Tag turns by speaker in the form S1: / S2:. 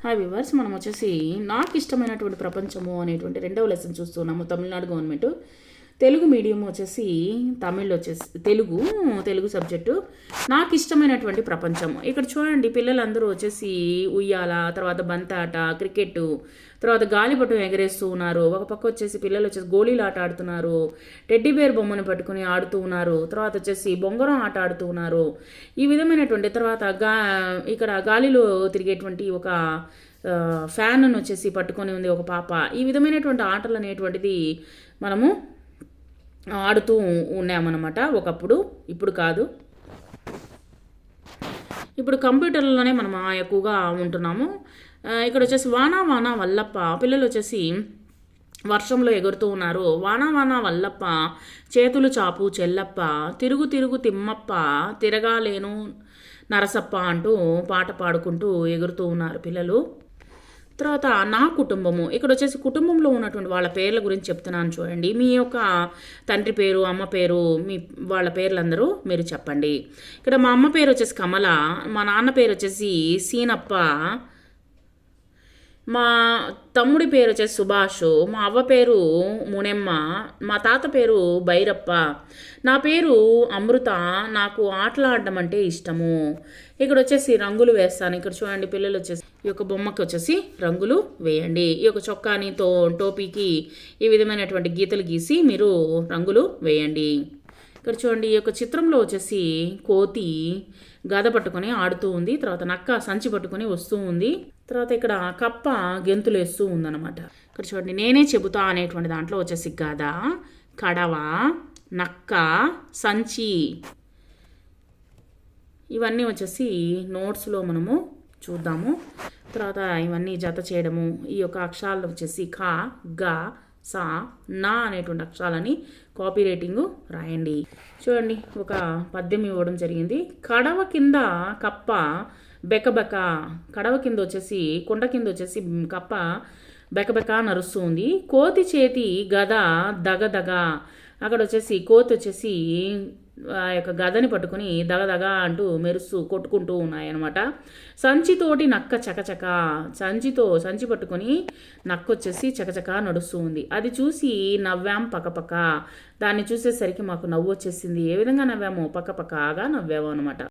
S1: Hi viewers, మనం వచ్చేసి నాకు ఇష్టమైనటువంటి ప్రపంచము అనేటువంటి రెండవ లెసన్ చూస్తున్నాము. తమిళనాడు గవర్నమెంట్ తెలుగు మీడియం వచ్చేసి తమిళ్ వచ్చేసి తెలుగు సబ్జెక్టు నాకు ఇష్టమైనటువంటి ప్రపంచం. ఇక్కడ చూడండి, పిల్లలందరూ వచ్చేసి ఉయ్యాల, తర్వాత బంతాట, క్రికెట్, తర్వాత గాలిపటం ఎగరేస్తూ ఉన్నారు. ఒక పక్క వచ్చేసి పిల్లలు వచ్చేసి గోళీలు ఆట ఆడుతున్నారు, టెడ్డీ బేర్ బొమ్మను పట్టుకుని ఆడుతూ ఉన్నారు, తర్వాత వచ్చేసి బొంగరం ఆట ఆడుతూ ఉన్నారు. ఈ విధమైనటువంటి తర్వాత ఇక్కడ గాలిలో తిరిగేటువంటి ఒక ఫ్యాన్ వచ్చేసి పట్టుకొని ఉంది ఒక పాప. ఈ విధమైనటువంటి ఆటలు అనేటువంటిది మనము ఆడుతూ ఉన్నామన్నమాట ఒకప్పుడు, ఇప్పుడు కాదు. ఇప్పుడు కంప్యూటర్లోనే మనం ఎక్కువగా ఉంటున్నాము. ఇక్కడ వచ్చేసి వానా వానా వల్లప్ప, పిల్లలు వచ్చేసి వర్షంలో ఎగురుతూ ఉన్నారు. వానా వానా వల్లప్ప, చేతులు చాపు చెల్లప్ప, తిరుగు తిరుగు తిమ్మప్ప, తిరగాలేను నరసప్ప అంటూ పాట పాడుకుంటూ ఎగురుతూ ఉన్నారు పిల్లలు. తర్వాత నా కుటుంబము, ఇక్కడ వచ్చేసి కుటుంబంలో ఉన్నటువంటి వాళ్ళ పేర్ల గురించి చెప్తున్నాను చూడండి. మీ యొక్క తండ్రి పేరు, అమ్మ పేరు, వాళ్ళ పేర్లందరూ మీరు చెప్పండి. ఇక్కడ మా అమ్మ పేరు వచ్చేసి కమల, మా నాన్న పేరు వచ్చేసి సీనప్ప, మా తమ్ముడి పేరు వచ్చేసి సుభాష్, మా అవ్వ పేరు మునెమ్మ, మా తాత పేరు భైరప్ప, నా పేరు అమృత, నాకు ఆటలాడడం అంటే ఇష్టము. ఇక్కడ వచ్చేసి రంగులు వేస్తాను. ఇక్కడ చూడండి, పిల్లలు వచ్చేసి ఈ యొక్క బొమ్మకి వచ్చేసి రంగులు వేయండి. ఈ యొక్క చొక్కాని టోపీకి ఈ విధమైనటువంటి గీతలు గీసి మీరు రంగులు వేయండి. ఇక్కడ చూడండి, ఈ యొక్క చిత్రంలో వచ్చేసి కోతి గద పట్టుకొని ఆడుతూ ఉంది, తర్వాత నక్క సంచి పట్టుకొని వస్తూ ఉంది, తర్వాత ఇక్కడ కప్ప గెంతులు వేస్తూ ఉందన్నమాట. ఇక్కడ చూడండి, నేనే చెబుతా అనేటువంటి దాంట్లో వచ్చేసి గద, కడవ, నక్క, సంచి, ఇవన్నీ వచ్చేసి నోట్స్లో మనము చూద్దాము. తర్వాత ఇవన్నీ జత చేయడము, ఈ యొక్క అక్షరాలు వచ్చేసి ఖ, గ, సా, నా అనేటువంటి అక్షరాలని కాపీ రైటింగ్ రాయండి. చూడండి, ఒక పద్యం ఇవ్వడం జరిగింది. కడవ కింద కప్ప బెకబెక, కడవ కింద వచ్చేసి కొండ కింద వచ్చేసి కప్ప బెకబెక నరుస్తూ ఉంది. కోతి చేతి గద దగదగ, అక్కడ వచ్చేసి కోతి వచ్చేసి ఆ యొక్క గదని పట్టుకుని దగదగ అంటూ మెరుస్తూ కొట్టుకుంటూ ఉన్నాయన్నమాట. సంచితోటి నక్క చకచక, సంచి పట్టుకొని నక్క వచ్చేసి చకచక నడుస్తూ ఉంది. అది చూసి నవ్వాం పక్కపక్క, దాన్ని చూసేసరికి మాకు నవ్వు వచ్చేసింది. ఏ విధంగా నవ్వాము? పక్కపక్కగా నవ్వాము అనమాట.